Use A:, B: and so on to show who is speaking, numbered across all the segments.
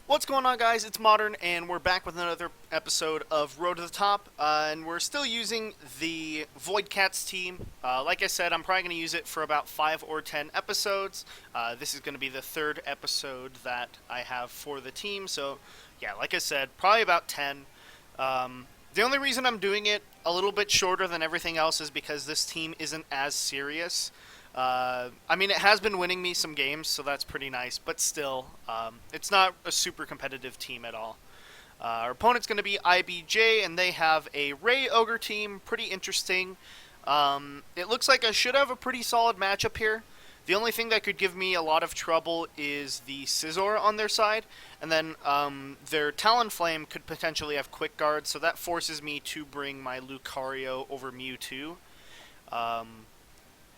A: What's going on, guys? It's Modern, and we're back with another episode of Road to the Top, and we're still using the Void Cats team. Like I said, I'm probably going to use it for about 5 or 10 episodes. This is going to be the third episode that I have for the team, so yeah, like I said, probably about 10. The only reason I'm doing it a little bit shorter than everything else is because this team isn't as serious. I mean, it has been winning me some games, so that's pretty nice, but still, it's not a super competitive team at all. Our opponent's going to be IBJ, and they have a Ray Ogre team, pretty interesting. It looks like I should have a pretty solid matchup here. The only thing that could give me a lot of trouble is the Scizor on their side, and then their Talonflame could potentially have Quick Guard, so that forces me to bring my Lucario over Mewtwo.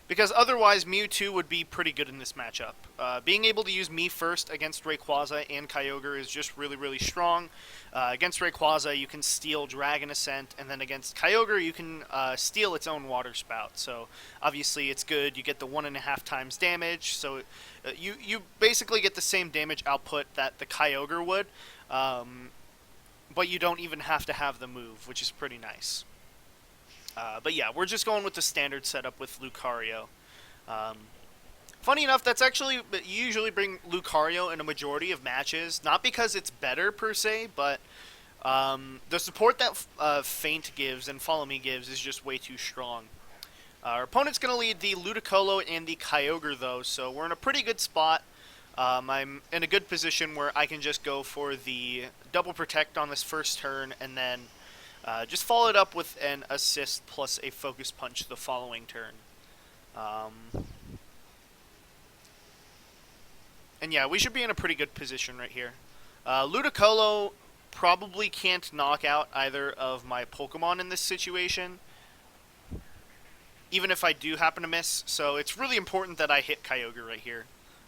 A: Because otherwise, Mewtwo would be pretty good in this matchup. Being able to use me first against Rayquaza and Kyogre is just really, really strong. Against Rayquaza, you can steal Dragon Ascent, and then against Kyogre, you can steal its own Water Spout. So obviously, it's good. You get the 1.5 times damage, so you basically get the same damage output that the Kyogre would, but you don't even have to have the move, which is pretty nice. But yeah, we're just going with the standard setup with Lucario. Funny enough, that's actually, you usually bring Lucario in a majority of matches, not because it's better per se, but the support that Feint gives and Follow Me gives is just way too strong. Our opponent's going to lead the Ludicolo and the Kyogre though, so we're in a pretty good spot. I'm in a good position where I can just go for the double protect on this first turn and then just follow it up with an assist plus a focus punch the following turn. And yeah, we should be in a pretty good position right here. Ludicolo probably can't knock out either of my Pokemon in this situation, even if I do happen to miss. So it's really important that I hit Kyogre right here,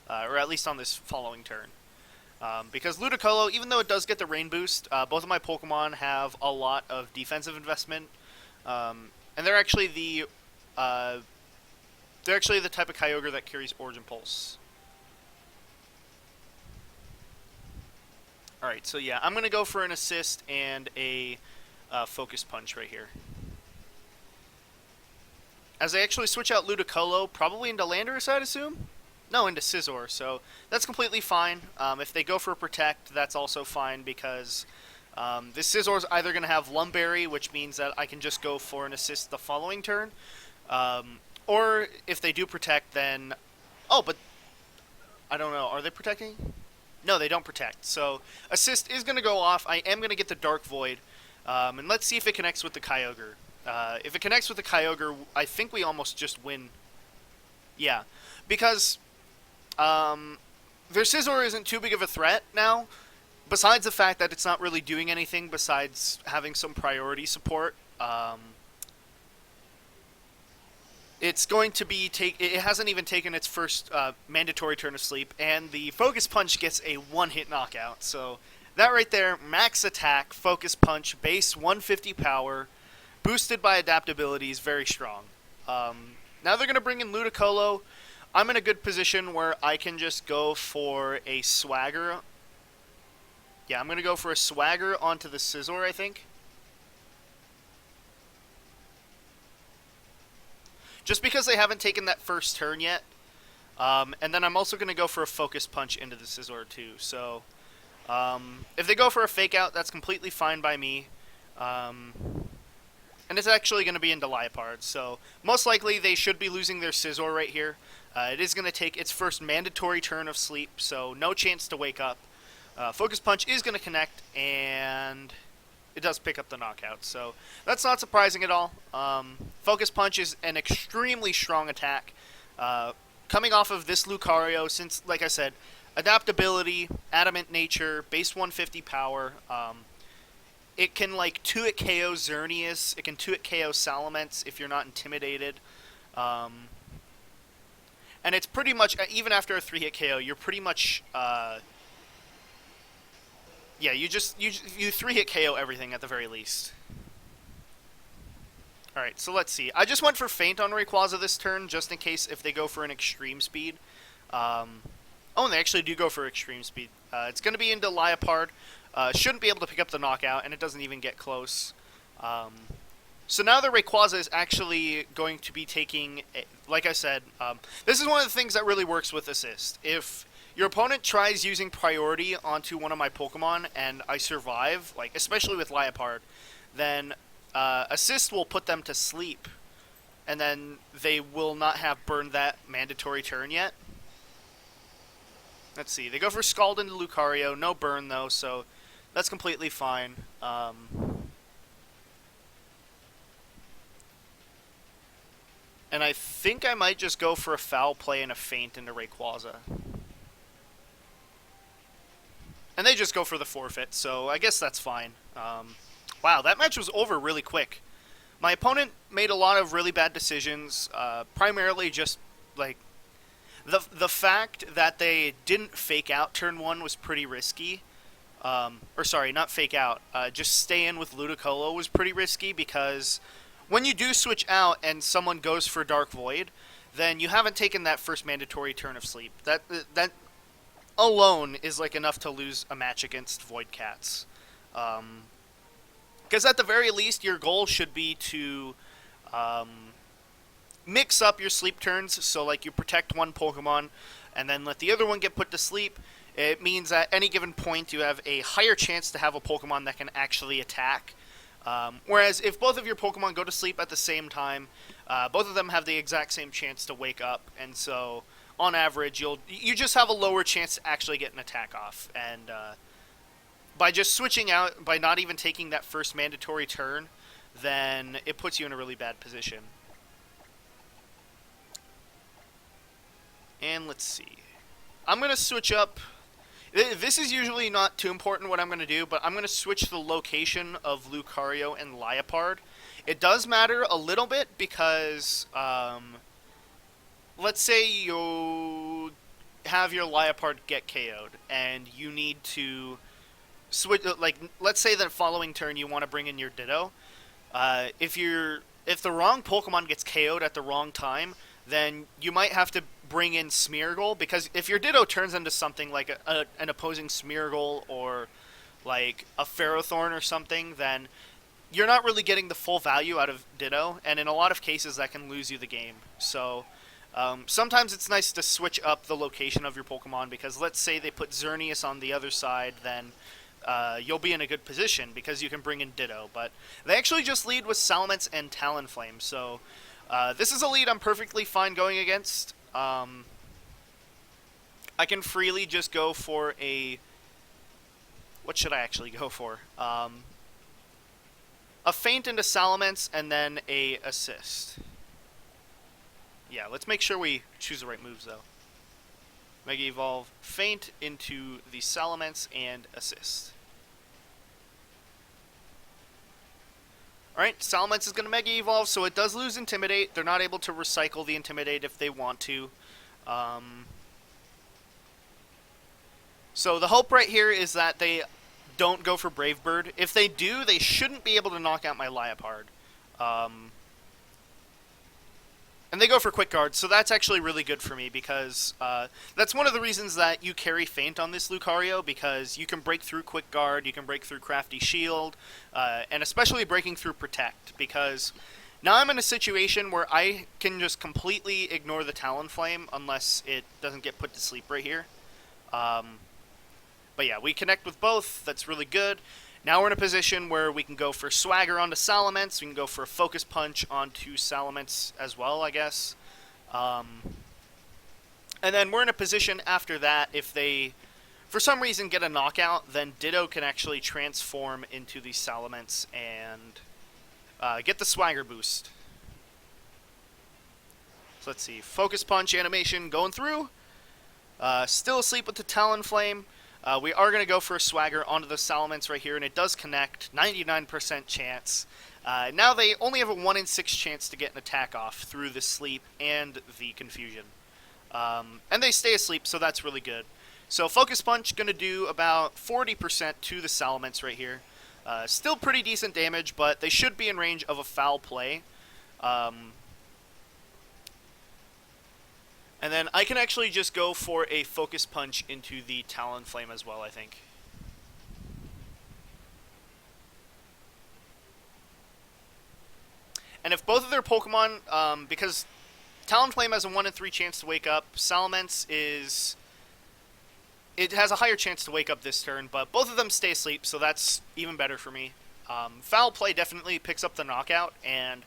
A: or at least on this following turn. Because Ludicolo, even though it does get the rain boost, both of my Pokemon have a lot of defensive investment, and they're actually the type of Kyogre that carries Origin Pulse. All right, so yeah, I'm gonna go for an assist and a focus punch right here. As I actually switch out Ludicolo, probably into Landorus, I'd assume. No, into Scizor, so that's completely fine. If they go for a Protect, that's also fine because this Scizor's either going to have Lumberry, which means that I can just go for an assist the following turn, or if they do Protect, then... Oh, but... I don't know. Are they protecting? No, they don't protect. So, assist is going to go off. I am going to get the Dark Void, and let's see if it connects with the Kyogre. If it connects with the Kyogre, I think we almost just win. Yeah, because... their Scizor isn't too big of a threat now, besides the fact that it's not really doing anything besides having some priority support. It's going to be it hasn't even taken its first mandatory turn of sleep, and the Focus Punch gets a one-hit knockout. So that right there, max attack, Focus Punch, base 150 power, boosted by adaptability, is very strong. Now they're going to bring in Ludicolo. I'm in a good position where I can just go for a Swagger. Yeah, I'm going to go for a Swagger onto the Scizor, I think. Just because they haven't taken that first turn yet. And then I'm also going to go for a Focus Punch into the Scizor, too. So, if they go for a Fake Out, that's completely fine by me. And it's actually going to be into Liepard. So, most likely they should be losing their Scizor right here. It is going to take its first mandatory turn of sleep, so no chance to wake up. Focus Punch is going to connect, and it does pick up the knockout, so that's not surprising at all. Focus Punch is an extremely strong attack. Coming off of this Lucario, since, like I said, adaptability, adamant nature, base 150 power, it can, like, 2-hit KO Xerneas, it can 2-hit KO Salamence if you're not intimidated. And it's pretty much, even after a 3-hit KO, you're pretty much, yeah, you 3-hit KO everything at the very least. Alright, so let's see. I just went for Feint on Rayquaza this turn, just in case if they go for an Extreme Speed. Oh, and they actually do go for extreme speed. It's going to be into Liepard. Shouldn't be able to pick up the knockout, and it doesn't even get close. So now the Rayquaza is actually going to be taking, like I said, this is one of the things that really works with assist. If your opponent tries using priority onto one of my Pokemon and I survive, like especially with Liepard, then assist will put them to sleep, and then they will not have burned that mandatory turn yet. Let's see, they go for Scald into Lucario, no burn though, so that's completely fine. And I think I might just go for a foul play and a feint into Rayquaza. And they just go for the forfeit, so I guess that's fine. Wow, that match was over really quick. My opponent made a lot of really bad decisions, primarily just, like, the fact that they didn't fake out turn 1 was pretty risky. Or sorry, not fake out, just stay in with Ludicolo was pretty risky because when you do switch out and someone goes for Dark Void, then you haven't taken that first mandatory turn of sleep. That alone is like enough to lose a match against Void Cats. Because at the very least, your goal should be to mix up your sleep turns, so like you protect one Pokemon and then let the other one get put to sleep. It means at any given point you have a higher chance to have a Pokemon that can actually attack. Whereas if both of your Pokemon go to sleep at the same time, both of them have the exact same chance to wake up, and so on average you just have a lower chance to actually get an attack off. And by just switching out, by not even taking that first mandatory turn, then it puts you in a really bad position. And let's see. I'm going to switch up. This is usually not too important what I'm going to do, but I'm going to switch the location of Lucario and Liepard. It does matter a little bit because, let's say you have your Liepard get KO'd, and you need to switch, like, let's say that following turn you want to bring in your Ditto. If the wrong Pokemon gets KO'd at the wrong time, then you might have to bring in Smeargle, because if your Ditto turns into something like an opposing Smeargle or like a Ferrothorn or something, then you're not really getting the full value out of Ditto, and in a lot of cases that can lose you the game. So sometimes it's nice to switch up the location of your Pokemon, because let's say they put Xerneas on the other side, then you'll be in a good position because you can bring in Ditto. But they actually just lead with Salamence and Talonflame, so this is a lead I'm perfectly fine going against. I can freely just go for a... What should I actually go for? A feint into Salamence and then a assist. Yeah, let's make sure we choose the right moves, though. Mega Evolve, feint into the Salamence, and assist. Alright, Salamence is going to Mega Evolve, so it does lose Intimidate. They're not able to recycle the Intimidate if they want to. So the hope right here is that they don't go for Brave Bird. If they do, they shouldn't be able to knock out my Liepard. And they go for Quick Guard, so that's actually really good for me, because that's one of the reasons that you carry Feint on this Lucario, because you can break through Quick Guard, you can break through Crafty Shield, and especially breaking through Protect, because now I'm in a situation where I can just completely ignore the Talonflame unless it doesn't get put to sleep right here. But yeah, we connect with both, that's really good. Now we're in a position where we can go for Swagger onto Salamence, we can go for a Focus Punch onto Salamence as well, I guess. And then we're in a position after that, if they, for some reason, get a knockout, then Ditto can actually transform into the Salamence and get the Swagger boost. So let's see, Focus Punch animation going through. Still asleep with the Talonflame. We are going to go for a Swagger onto the Salamence right here, and it does connect, 99% chance. Now they only have a 1 in 6 chance to get an attack off through the sleep and the confusion. And they stay asleep, so that's really good. So Focus Punch going to do about 40% to the Salamence right here. Still pretty decent damage, but they should be in range of a foul play. And then I can actually just go for a Focus Punch into the Talonflame as well, I think. And if both of their Pokemon, because Talonflame has a 1 in 3 chance to wake up, Salamence is... It has a higher chance to wake up this turn, but both of them stay asleep, so that's even better for me. Foul Play definitely picks up the knockout, and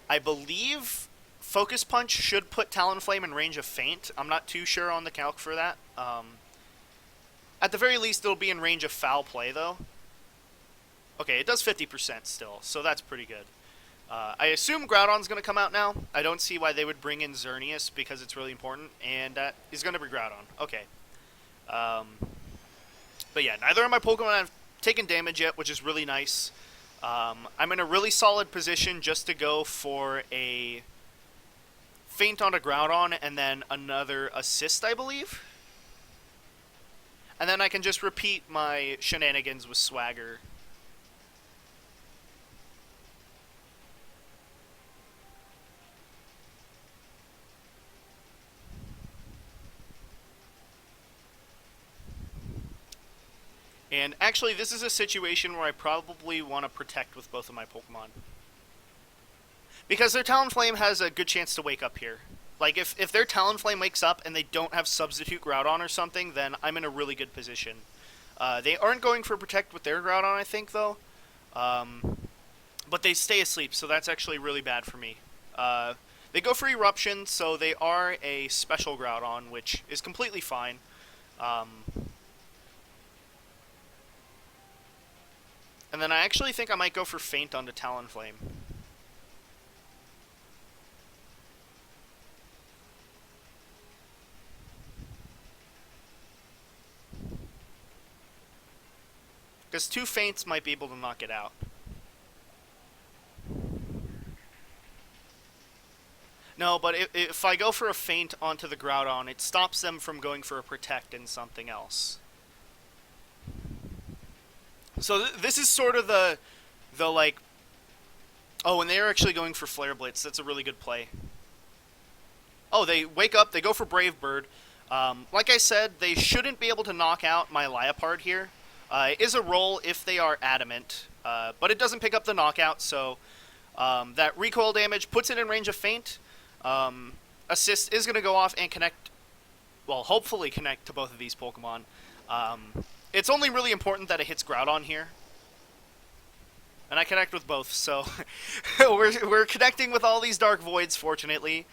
A: I believe Focus Punch should put Talonflame in range of Feint. I'm not too sure on the calc for that. At the very least, it'll be in range of Foul Play, though. Okay, it does 50% still, so that's pretty good. I assume Groudon's going to come out now. I don't see why they would bring in Xerneas because it's really important, and that is going to be Groudon. Okay. But yeah, neither of my Pokemon have taken damage yet, which is really nice. I'm in a really solid position just to go for a Feint on a Groudon and then another Assist, I believe. And then I can just repeat my shenanigans with Swagger. And actually, this is a situation where I probably want to protect with both of my Pokemon. Because their Talonflame has a good chance to wake up here. Like, if their Talonflame wakes up and they don't have Substitute Groudon or something, then I'm in a really good position. They aren't going for Protect with their Groudon, I think, though. But they stay asleep, so that's actually really bad for me. They go for Eruption, so they are a Special Groudon, which is completely fine. And then I actually think I might go for Feint onto Talonflame. Because 2 Feints might be able to knock it out. No, but if I go for a Feint onto the Groudon, it stops them from going for a Protect and something else. So this is sort of the like... Oh, and they're actually going for Flare Blitz. That's a really good play. Oh, they wake up. They go for Brave Bird. Like I said, they shouldn't be able to knock out my Liepard here. It is a roll if they are adamant, but it doesn't pick up the knockout, so that recoil damage puts it in range of Feint. Assist is going to go off and connect, well, hopefully connect to both of these Pokemon. It's only really important that it hits Groudon here. And I connect with both, so we're connecting with all these Dark Voids, fortunately.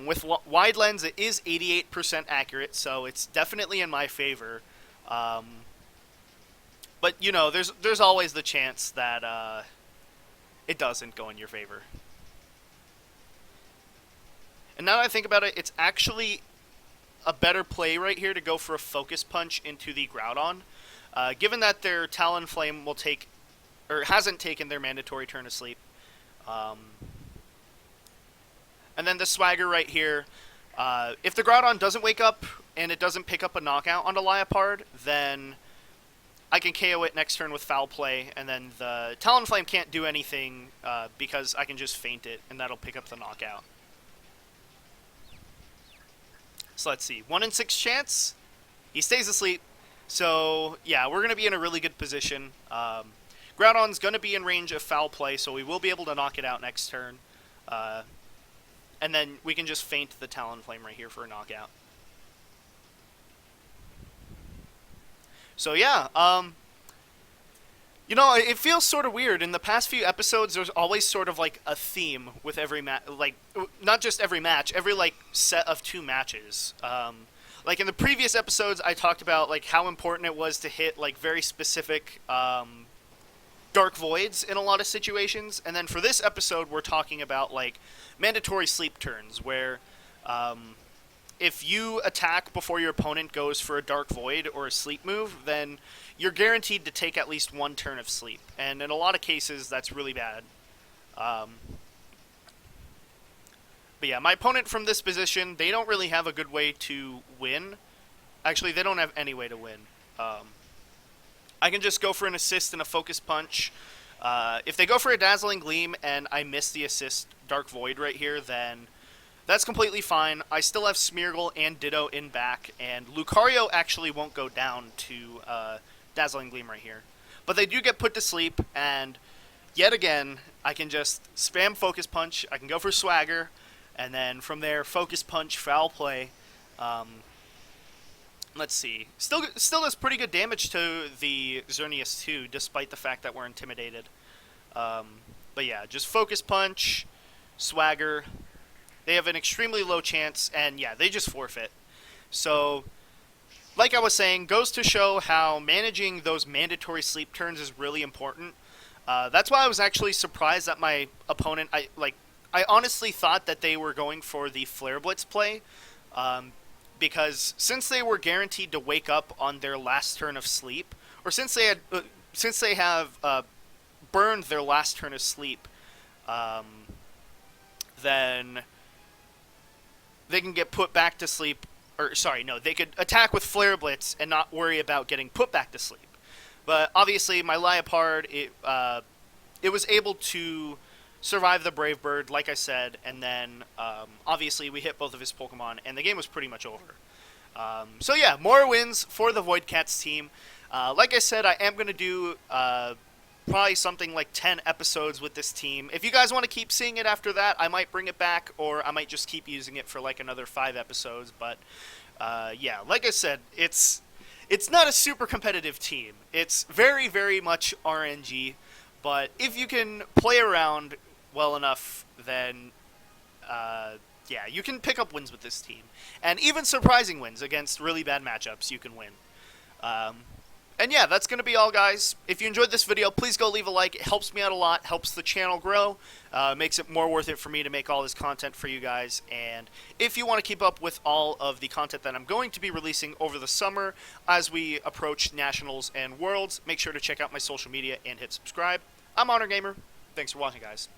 A: With Wide Lens, it is 88% accurate, so it's definitely in my favor. But, you know, there's always the chance that it doesn't go in your favor. And now that I think about it, it's actually a better play right here to go for a Focus Punch into the Groudon. Given that their Talonflame will take, or hasn't taken their mandatory turn of sleep. And then the Swagger right here. If the Groudon doesn't wake up and it doesn't pick up a knockout onto Liepard, then I can KO it next turn with Foul Play, and then the Talonflame can't do anything because I can just Feint it, and that'll pick up the knockout. So let's see. 1 in 6 chance. He stays asleep. So, yeah, we're going to be in a really good position. Groudon's going to be in range of Foul Play, so we will be able to knock it out next turn. And then we can just Feint the Talonflame right here for a knockout. So, yeah, you know, it feels sort of weird. In the past few episodes, there's always sort of, like, a theme with every match. Like, not just every match, every, like, set of 2 matches. Like, in the previous episodes, I talked about, like, how important it was to hit, like, very specific, Dark Voids in a lot of situations. And then for this episode, we're talking about, like, mandatory sleep turns, where, if you attack before your opponent goes for a Dark Void or a sleep move, then you're guaranteed to take at least 1 turn of sleep. And in a lot of cases, that's really bad. But yeah, my opponent from this position, they don't really have a good way to win. Actually, they don't have any way to win. I can just go for an assist and a Focus Punch. If they go for a Dazzling Gleam and I miss the assist Dark Void right here, then That's completely fine. I still have Smeargle and Ditto in back, and Lucario actually won't go down to Dazzling Gleam right here. But they do get put to sleep, and yet again, I can just spam Focus Punch. I can go for Swagger, and then from there, Focus Punch, Foul Play. Let's see. Still does pretty good damage to the Xerneas too, despite the fact that we're intimidated. But yeah, just Focus Punch, Swagger. They have an extremely low chance, and yeah, they just forfeit. So, like I was saying, goes to show how managing those mandatory sleep turns is really important. That's why I was actually surprised that my opponent, I honestly thought that they were going for the Flare Blitz play, because since they were guaranteed to wake up on their last turn of sleep, or since they have burned their last turn of sleep, then they can get put back to sleep, or sorry, no, they could attack with Flare Blitz and not worry about getting put back to sleep. But obviously, my Liepard, it was able to survive the Brave Bird, like I said, and then obviously we hit both of his Pokemon, and the game was pretty much over. So yeah, more wins for the Void Cats team. Like I said, I am going to do probably something like 10 episodes with this team. If you guys want to keep seeing it after that, I might bring it back, or I might just keep using it for like another 5 episodes. But yeah, like I said, it's not a super competitive team. It's very, very much RNG. But if you can play around well enough, then yeah, you can pick up wins with this team. And even surprising wins against really bad matchups, you can win. And yeah, that's going to be all, guys. If you enjoyed this video, please go leave a like. It helps me out a lot, helps the channel grow, makes it more worth it for me to make all this content for you guys. And if you want to keep up with all of the content that I'm going to be releasing over the summer as we approach Nationals and Worlds, make sure to check out my social media and hit subscribe. I'm ModernGamer. Thanks for watching, guys.